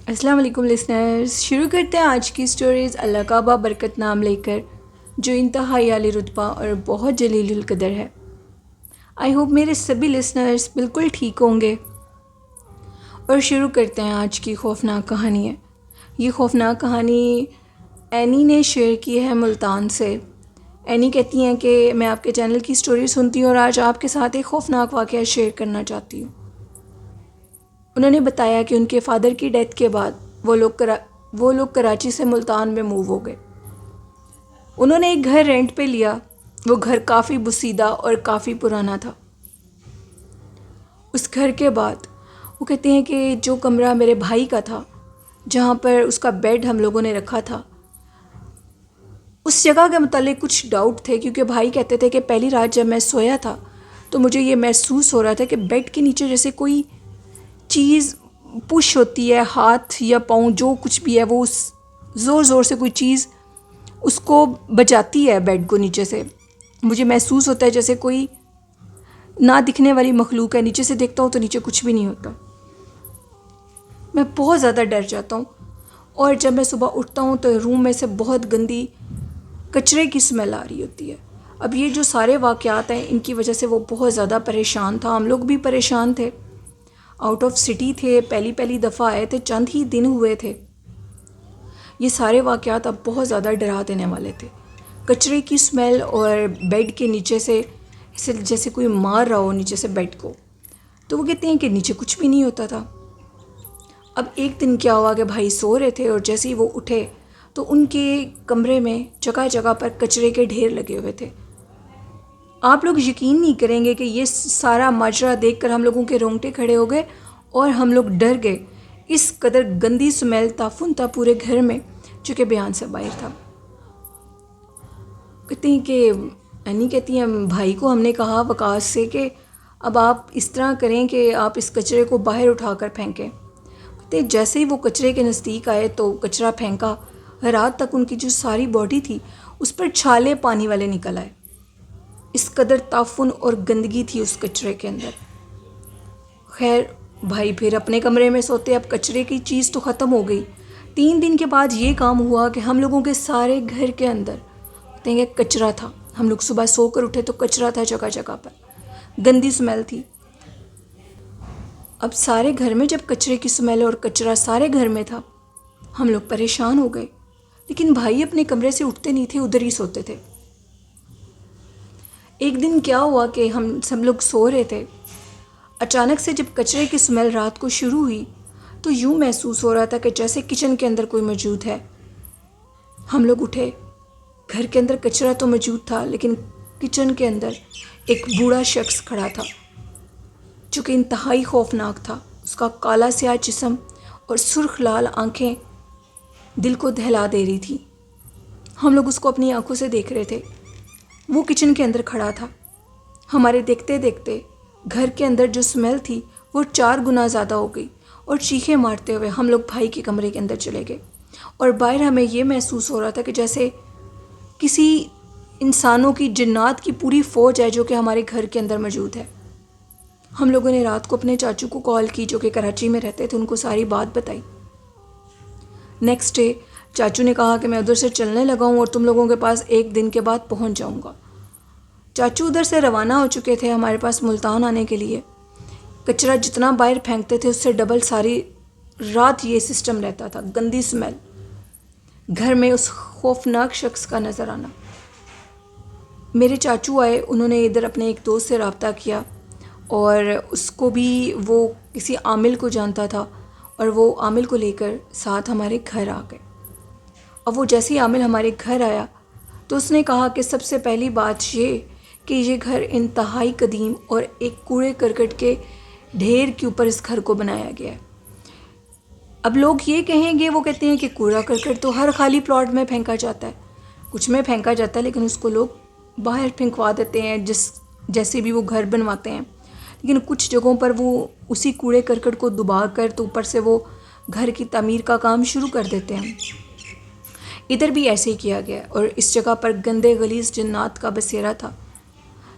السلام علیکم لسنرز، شروع کرتے ہیں آج کی سٹوریز اللہ کا بابرکت نام لے کر، جو انتہائی عالی رتبہ اور بہت جلیل القدر ہے۔ آئی ہوپ میرے سبھی لسنرز بالکل ٹھیک ہوں گے، اور شروع کرتے ہیں آج کی خوفناک کہانی ہے۔ یہ خوفناک کہانی اینی نے شیئر کی ہے ملتان سے۔ اینی کہتی ہیں کہ میں آپ کے چینل کی سٹوری سنتی ہوں اور آج آپ کے ساتھ ایک خوفناک واقعہ شیئر کرنا چاہتی ہوں۔ انہوں نے بتایا کہ ان کے فادر کی ڈیتھ کے بعد وہ لوگ کراچی سے ملتان میں موو ہو گئے۔ انہوں نے ایک گھر رینٹ پہ لیا۔ وہ گھر کافی بسیدہ اور کافی پرانا تھا۔ اس گھر کے بعد وہ کہتے ہیں کہ جو کمرہ میرے بھائی کا تھا، جہاں پر اس کا بیڈ ہم لوگوں نے رکھا تھا، اس جگہ کے متعلق کچھ ڈاؤٹ تھے، کیونکہ بھائی کہتے تھے کہ پہلی رات جب میں سویا تھا تو مجھے یہ محسوس ہو رہا تھا کہ بیڈ کے نیچے جیسے کوئی چیز پش ہوتی ہے، ہاتھ یا پاؤں جو کچھ بھی ہے، وہ زور زور سے کوئی چیز اس کو بجاتی ہے بیڈ کو نیچے سے۔ مجھے محسوس ہوتا ہے جیسے کوئی نہ دکھنے والی مخلوق ہے، نیچے سے دیکھتا ہوں تو نیچے کچھ بھی نہیں ہوتا۔ میں بہت زیادہ ڈر جاتا ہوں، اور جب میں صبح اٹھتا ہوں تو روم میں سے بہت گندی کچرے کی سمیل آ رہی ہوتی ہے۔ اب یہ جو سارے واقعات ہیں، ان کی وجہ سے وہ بہت زیادہ پریشان تھا، ہم لوگ بھی پریشان تھے۔ آؤٹ آف سٹی تھے، پہلی دفعہ آئے تھے، چند ہی دن ہوئے تھے۔ یہ سارے واقعات اب بہت زیادہ ڈرا دینے والے تھے۔ کچرے کی سمیل اور بیڈ کے نیچے سے جیسے کوئی مار رہا ہو نیچے سے بیڈ کو۔ تو وہ کہتے ہیں کہ نیچے کچھ بھی نہیں ہوتا تھا۔ اب ایک دن کیا ہوا کہ بھائی سو رہے تھے، اور جیسے ہی وہ اٹھے تو ان کے کمرے میں جگہ جگہ پر کچرے کے ڈھیر لگے ہوئے تھے۔ آپ لوگ یقین نہیں کریں گے کہ یہ سارا ماجرا دیکھ کر ہم لوگوں کے رونگٹے کھڑے ہو گئے اور ہم لوگ ڈر گئے۔ اس قدر گندی سمیل تعفن تھا پورے گھر میں، جو کہ بیان سے باہر تھا۔ کہتے ہیں کہ اینی کہتی ہیں بھائی کو ہم نے کہا وقاص سے کہ اب آپ اس طرح کریں کہ آپ اس کچرے کو باہر اٹھا کر پھینکیں۔ کہتے ہیں جیسے ہی وہ کچرے کے نزدیک آئے تو کچرا پھینکا، رات تک ان کی جو ساری باڈی تھی اس پر چھالے پانی والے نکل آئے۔ اس قدر تعفن اور گندگی تھی اس کچرے کے اندر۔ خیر بھائی پھر اپنے کمرے میں سوتے، اب کچرے کی چیز تو ختم ہو گئی۔ 3 دن کے بعد یہ کام ہوا کہ ہم لوگوں کے سارے گھر کے اندر کہتے ہیں کہ کچرا تھا۔ ہم لوگ صبح سو کر اٹھے تو کچرا تھا جگہ جگہ پر، گندی سمیل تھی۔ اب سارے گھر میں جب کچرے کی سمیل اور کچرا سارے گھر میں تھا، ہم لوگ پریشان ہو گئے، لیکن بھائی اپنے کمرے سے اٹھتے نہیں تھے، ادھر ہی سوتے تھے۔ ایک دن کیا ہوا کہ ہم سب لوگ سو رہے تھے، اچانک سے جب کچرے کی سمیل رات کو شروع ہوئی تو یوں محسوس ہو رہا تھا کہ جیسے کچن کے اندر کوئی موجود ہے۔ ہم لوگ اٹھے، گھر کے اندر کچرا تو موجود تھا، لیکن کچن کے اندر ایک بوڑھا شخص کھڑا تھا، جو کہ انتہائی خوفناک تھا۔ اس کا کالا سیاہ جسم اور سرخ لال آنکھیں دل کو دہلا دے رہی تھی۔ ہم لوگ اس کو اپنی آنکھوں سے دیکھ رہے تھے۔ وہ کچن کے اندر کھڑا تھا۔ ہمارے دیکھتے دیکھتے گھر کے اندر جو سمیل تھی وہ 4 گنا زیادہ ہو گئی، اور چیخیں مارتے ہوئے ہم لوگ بھائی کے کمرے کے اندر چلے گئے، اور باہر ہمیں یہ محسوس ہو رہا تھا کہ جیسے کسی انسانوں کی، جنات کی پوری فوج ہے جو کہ ہمارے گھر کے اندر موجود ہے۔ ہم لوگوں نے رات کو اپنے چاچو کو کال کی، جو کہ کراچی میں رہتے تھے، ان کو ساری بات بتائی۔ نیکسٹ ڈے چاچو نے کہا کہ میں ادھر سے چلنے لگا ہوں اور تم لوگوں کے پاس 1 دن کے بعد پہنچ جاؤں گا۔ چاچو ادھر سے روانہ ہو چکے تھے ہمارے پاس ملتان آنے کے لیے۔ کچرا جتنا باہر پھینکتے تھے اس سے ڈبل ساری رات یہ سسٹم رہتا تھا، گندی سمیل، گھر میں اس خوفناک شخص کا نظر آنا۔ میرے چاچو آئے، انہوں نے ادھر اپنے ایک دوست سے رابطہ کیا، اور اس کو بھی وہ کسی عامل کو جانتا تھا، اور وہ عامل کو لے کر ساتھ ہمارے گھر آ گئے۔ اب وہ جیسے ہی عامل ہمارے گھر آیا تو اس نے کہا کہ سب سے پہلی بات یہ کہ یہ گھر انتہائی قدیم اور ایک کوڑے کرکٹ کے ڈھیر کے اوپر اس گھر کو بنایا گیا ہے۔ اب لوگ یہ کہیں گے، وہ کہتے ہیں کہ کوڑا کرکٹ تو ہر خالی پلاٹ میں پھینکا جاتا ہے، کچھ میں پھینکا جاتا ہے، لیکن اس کو لوگ باہر پھینکوا دیتے ہیں جیسے بھی وہ گھر بنواتے ہیں، لیکن کچھ جگہوں پر وہ اسی کوڑے کرکٹ کو دبا کر تو اوپر سے وہ گھر کی تعمیر کا کام شروع کر دیتے ہیں۔ ادھر بھی ایسے ہی کیا گیا، اور اس جگہ پر گندے غلیظ جنات کا بسیرا تھا،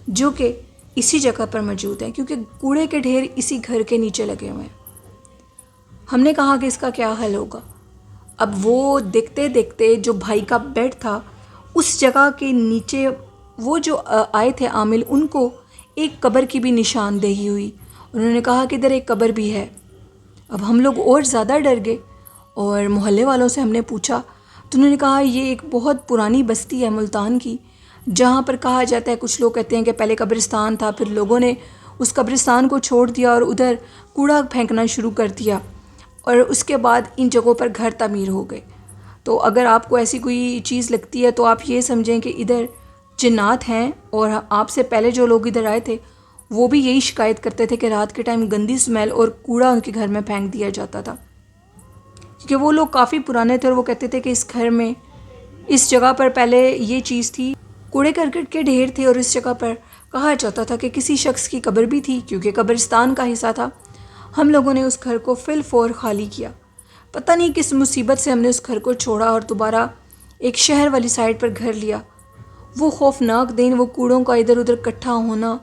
جو کہ اسی جگہ پر موجود ہیں، کیونکہ کوڑے کے ڈھیر اسی گھر کے نیچے لگے ہوئے ہیں۔ ہم نے کہا کہ اس کا کیا حل ہوگا. اب وہ دیکھتے دیکھتے جو بھائی کا بیڈ تھا اس جگہ کے نیچے وہ جو آئے تھے عامل ان کو ایک قبر کی بھی نشاندہی ہوئی. انہوں نے کہا کہ ادھر ایک قبر بھی ہے. اب ہم لوگ اور زیادہ ڈر گئے اور محلے والوں سے ہم نے پوچھا تو انہوں نے کہا یہ ایک بہت پرانی بستی ہے ملتان کی جہاں پر کہا جاتا ہے، کچھ لوگ کہتے ہیں کہ پہلے قبرستان تھا، پھر لوگوں نے اس قبرستان کو چھوڑ دیا اور ادھر کوڑا پھینکنا شروع کر دیا اور اس کے بعد ان جگہوں پر گھر تعمیر ہو گئے. تو اگر آپ کو ایسی کوئی چیز لگتی ہے تو آپ یہ سمجھیں کہ ادھر جنات ہیں. اور آپ سے پہلے جو لوگ ادھر آئے تھے وہ بھی یہی شکایت کرتے تھے کہ رات کے ٹائم گندی اسمیل اور کوڑا ان کے گھر میں پھینک دیا جاتا تھا، کیونکہ وہ لوگ کافی پرانے تھے اور وہ کہتے تھے کہ اس گھر میں اس جگہ پر پہلے یہ چیز تھی، کوڑے کرکٹ کے ڈھیر تھے اور اس جگہ پر کہا جاتا تھا کہ کسی شخص کی قبر بھی تھی کیونکہ قبرستان کا حصہ تھا. ہم لوگوں نے اس گھر کو فی الفور خالی کیا. پتہ نہیں کس مصیبت سے ہم نے اس گھر کو چھوڑا اور دوبارہ ایک شہر والی سائڈ پر گھر لیا. وہ خوفناک دن، وہ کوڑوں کا ادھر ادھر اکٹھا ہونا،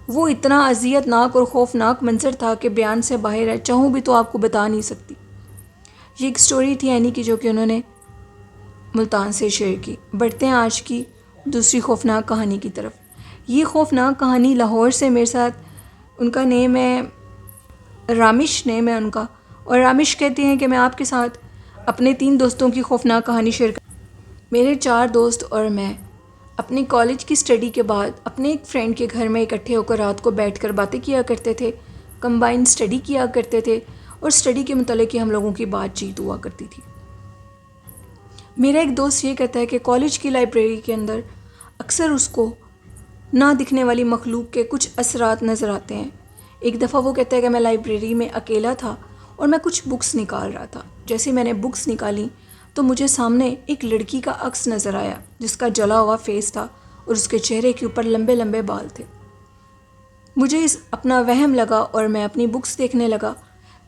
وہ اتنا اذیت ناک اور خوفناک منظر تھا کہ بیان سے باہر ہے، چاہوں بھی تو آپ کو بتا نہیں سکتی. یہ ایک سٹوری تھی اینی کی جو کہ انہوں نے ملتان سے شیئر کی. بڑھتے ہیں آج کی دوسری خوفناک کہانی کی طرف. یہ خوفناک کہانی لاہور سے میرے ساتھ، ان کا نیم ہے رامش نیم ہے ان کا، اور رامش کہتے ہیں کہ میں آپ کے ساتھ اپنے 3 دوستوں کی خوفناک کہانی شیئر کر. میرے 4 دوست اور میں اپنی کالج کی سٹڈی کے بعد اپنے ایک فرینڈ کے گھر میں اکٹھے ہو کر رات کو بیٹھ کر باتیں کیا کرتے تھے، کمبائن سٹڈی کیا کرتے تھے اور سٹڈی کے متعلق ہی ہم لوگوں کی بات چیت ہوا کرتی تھی. میرا ایک دوست یہ کہتا ہے کہ کالج کی لائبریری کے اندر اکثر اس کو نہ دکھنے والی مخلوق کے کچھ اثرات نظر آتے ہیں. ایک دفعہ وہ کہتا ہے کہ میں لائبریری میں اکیلا تھا اور میں کچھ بکس نکال رہا تھا. جیسے میں نے بکس نکالی تو مجھے سامنے ایک لڑکی کا عکس نظر آیا جس کا جلا ہوا فیس تھا اور اس کے چہرے کے اوپر لمبے لمبے بال تھے. مجھے اپنا وہم لگا اور میں اپنی بکس دیکھنے لگا.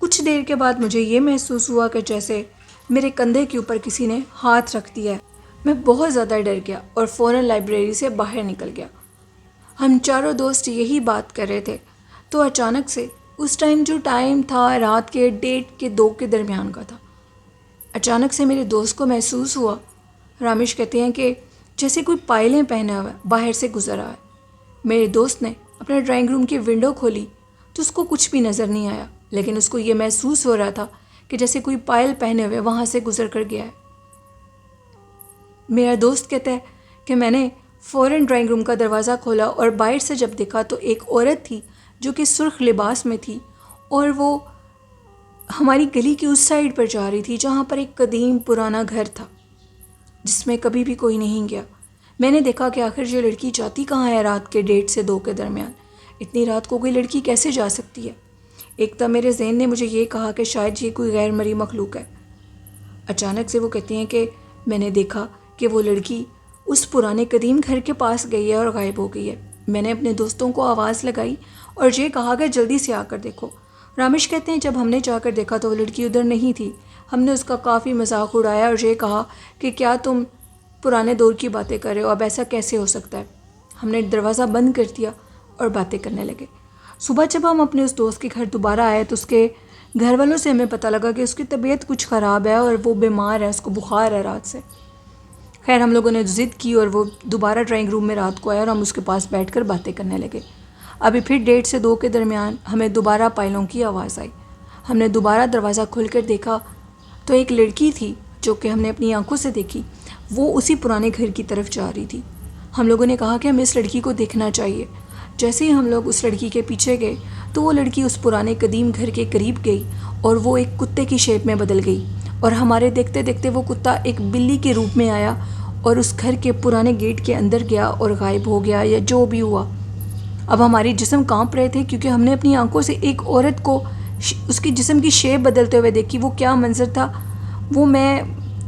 کچھ دیر کے بعد مجھے یہ محسوس ہوا کہ جیسے میرے کندھے کے اوپر کسی نے ہاتھ رکھ دیا ہے. میں بہت زیادہ ڈر گیا اور فوراً لائبریری سے باہر نکل گیا. ہم چاروں دوست یہی بات کر رہے تھے تو اچانک سے اس ٹائم جو ٹائم تھا رات کے 1:30 کے 2 کے درمیان کا تھا، اچانک سے میرے دوست کو محسوس ہوا، رامش کہتے ہیں کہ جیسے کوئی پائلیں پہنا ہوا باہر سے گزر رہا ہے. میرے دوست نے اپنے ڈرائنگ روم کی ونڈو کھولی تو اس کو کچھ بھی نظر نہیں آیا، لیکن اس کو یہ محسوس ہو رہا تھا کہ جیسے کوئی پائل پہنے ہوئے وہاں سے گزر کر گیا ہے. میرا دوست کہتا ہے کہ میں نے فوراً ڈرائنگ روم کا دروازہ کھولا اور باہر سے جب دیکھا تو ایک عورت تھی جو کہ سرخ لباس میں تھی اور وہ ہماری گلی کی اس سائڈ پر جا رہی تھی جہاں پر ایک قدیم پرانا گھر تھا جس میں کبھی بھی کوئی نہیں گیا. میں نے دیکھا کہ آخر یہ لڑکی جاتی کہاں ہے رات کے 1:30 سے 2 کے درمیان. اتنی رات کو کوئی لڑکی کیسے جا سکتی ہے؟ ایک تو میرے ذہن نے مجھے یہ کہا کہ شاید یہ کوئی غیر مری مخلوق ہے. اچانک سے وہ کہتی ہیں کہ میں نے دیکھا کہ وہ لڑکی اس پرانے قدیم گھر کے پاس گئی ہے اور غائب ہو گئی ہے. میں نے اپنے دوستوں کو آواز لگائی اور یہ کہا کہ جلدی سے آ کر دیکھو. رامش کہتے ہیں جب ہم نے جا کر دیکھا تو وہ لڑکی ادھر نہیں تھی. ہم نے اس کا کافی مذاق اڑایا اور یہ کہا کہ کیا تم پرانے دور کی باتیں کر رہے ہو، اب ایسا کیسے ہو سکتا ہے. ہم نے دروازہ بند کر دیا اور باتیں کرنے لگے. صبح جب ہم اپنے اس دوست کے گھر دوبارہ آئے تو اس کے گھر والوں سے ہمیں پتہ لگا کہ اس کی طبیعت کچھ خراب ہے اور وہ بیمار ہے، اس کو بخار ہے رات سے. خیر ہم لوگوں نے ضد کی اور وہ دوبارہ ڈرائنگ روم میں رات کو آیا اور ہم اس کے پاس بیٹھ کر باتیں کرنے لگے. ابھی پھر 1:30 سے 2 کے درمیان ہمیں دوبارہ پائلوں کی آواز آئی. ہم نے دوبارہ دروازہ کھول کر دیکھا تو ایک لڑکی تھی جو کہ ہم نے اپنی آنکھوں سے دیکھی، وہ اسی پرانے گھر کی طرف جا رہی تھی. ہم لوگوں نے کہا کہ ہمیں اس لڑکی کو دیکھنا چاہیے. جیسے ہی ہم لوگ اس لڑکی کے پیچھے گئے تو وہ لڑکی اس پرانے قدیم گھر کے قریب گئی اور وہ ایک کتے کی شیپ میں بدل گئی اور ہمارے دیکھتے دیکھتے وہ کتا ایک بلی کے روپ میں آیا اور اس گھر کے پرانے گیٹ کے اندر گیا اور غائب ہو گیا یا جو بھی ہوا. اب ہماری جسم کانپ رہے تھے کیونکہ ہم نے اپنی آنکھوں سے ایک عورت کو اس کی جسم کی شیپ بدلتے ہوئے دیکھی. وہ کیا منظر تھا وہ میں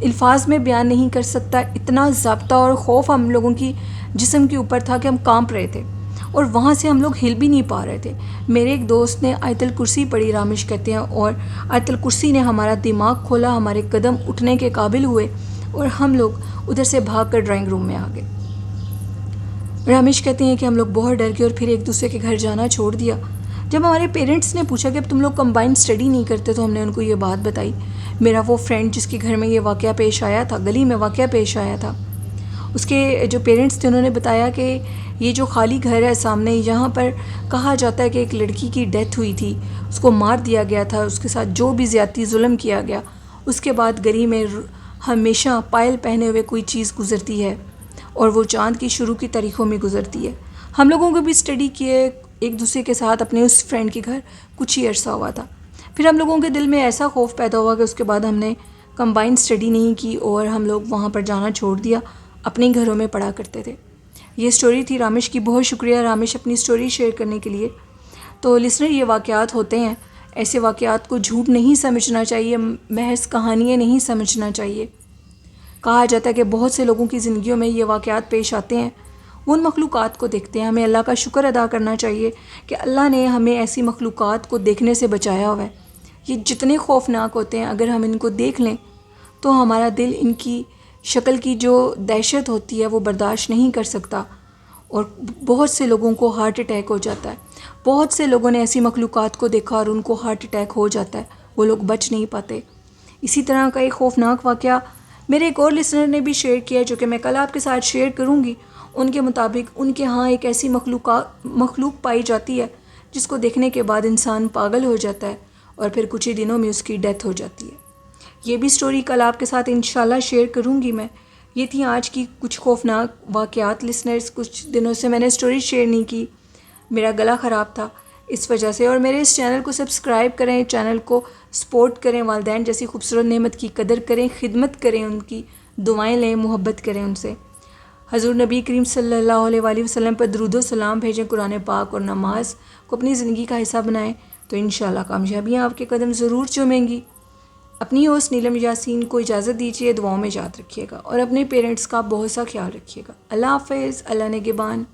الفاظ میں بیان نہیں کر سکتا. اتنا ضابطہ اور خوف ہم لوگوں کی جسم کے اوپر تھا کہ ہم کانپ رہے تھے اور وہاں سے ہم لوگ ہل بھی نہیں پا رہے تھے. میرے ایک دوست نے آیت الکرسی پڑھی، رامش کہتے ہیں، اور آیت الکرسی نے ہمارا دماغ کھولا، ہمارے قدم اٹھنے کے قابل ہوئے اور ہم لوگ ادھر سے بھاگ کر ڈرائنگ روم میں آ گئے. رامش کہتے ہیں کہ ہم لوگ بہت ڈر گئے اور پھر ایک دوسرے کے گھر جانا چھوڑ دیا. جب ہمارے پیرنٹس نے پوچھا کہ اب تم لوگ کمبائنڈ اسٹڈی نہیں کرتے تو ہم نے ان کو یہ بات بتائی. میرا وہ فرینڈ جس کے گھر میں یہ واقعہ پیش آیا تھا, گلی میں واقعہ پیش آیا تھا, اس کے جو پیرنٹس تھے انہوں نے بتایا کہ یہ جو خالی گھر ہے سامنے, یہاں پر کہا جاتا ہے کہ ایک لڑکی کی ڈیتھ ہوئی تھی, اس کو مار دیا گیا تھا, اس کے ساتھ جو بھی زیادتی ظلم کیا گیا, اس کے بعد گلی میں ہمیشہ پائل پہنے ہوئے کوئی چیز گزرتی ہے اور وہ چاند کی شروع کی تاریخوں میں گزرتی ہے. ہم لوگوں کو بھی اسٹڈی کیے ایک دوسرے کے ساتھ اپنے اس فرینڈ کے گھر کچھ ہی عرصہ ہوا تھا. پھر ہم لوگوں کے دل میں ایسا خوف پیدا ہوا کہ اس کے بعد ہم نے کمبائنڈ اسٹڈی نہیں کی اور ہم لوگ وہاں پر جانا چھوڑ دیا, اپنے گھروں میں پڑھا کرتے تھے. یہ سٹوری تھی رامش کی. بہت شکریہ رامش اپنی سٹوری شیئر کرنے کے لیے. تو لسنر, یہ واقعات ہوتے ہیں, ایسے واقعات کو جھوٹ نہیں سمجھنا چاہیے, محض کہانیاں نہیں سمجھنا چاہیے. کہا جاتا ہے کہ بہت سے لوگوں کی زندگیوں میں یہ واقعات پیش آتے ہیں, وہ ان مخلوقات کو دیکھتے ہیں. ہمیں اللہ کا شکر ادا کرنا چاہیے کہ اللہ نے ہمیں ایسی مخلوقات کو دیکھنے سے بچایا ہوا ہے. یہ جتنے خوفناک ہوتے ہیں, اگر ہم ان کو دیکھ لیں تو ہمارا دل ان کی شکل کی جو دہشت ہوتی ہے وہ برداشت نہیں کر سکتا, اور بہت سے لوگوں کو ہارٹ اٹیک ہو جاتا ہے. بہت سے لوگوں نے ایسی مخلوقات کو دیکھا اور ان کو ہارٹ اٹیک ہو جاتا ہے, وہ لوگ بچ نہیں پاتے. اسی طرح کا ایک خوفناک واقعہ میرے ایک اور لسنر نے بھی شیئر کیا, جو کہ میں کل آپ کے ساتھ شیئر کروں گی. ان کے مطابق ان کے ہاں ایک ایسی مخلوق پائی جاتی ہے جس کو دیکھنے کے بعد انسان پاگل ہو جاتا ہے اور پھر کچھ ہی دنوں میں اس کی ڈیتھ ہو جاتی ہے. یہ بھی سٹوری کل آپ کے ساتھ انشاءاللہ شیئر کروں گی میں. یہ تھیں آج کی کچھ خوفناک واقعات لسنرز. کچھ دنوں سے میں نے سٹوری شیئر نہیں کی, میرا گلا خراب تھا اس وجہ سے. اور میرے اس چینل کو سبسکرائب کریں, چینل کو سپورٹ کریں, والدین جیسی خوبصورت نعمت کی قدر کریں, خدمت کریں, ان کی دعائیں لیں, محبت کریں ان سے. حضور نبی کریم صلی اللہ علیہ وآلہ وسلم پر درود و سلام بھیجیں, قرآن پاک اور نماز کو اپنی زندگی کا حصہ بنائیں, تو انشاءاللہ کامیابیاں آپ کے قدم ضرور چومیں گی. اپنی ہوسٹ نیلم یاسین کو اجازت دیجیے, دعاؤں میں یاد رکھیے گا اور اپنے پیرنٹس کا بہت سا خیال رکھیے گا. اللہ حافظ, اللہ نگہبان.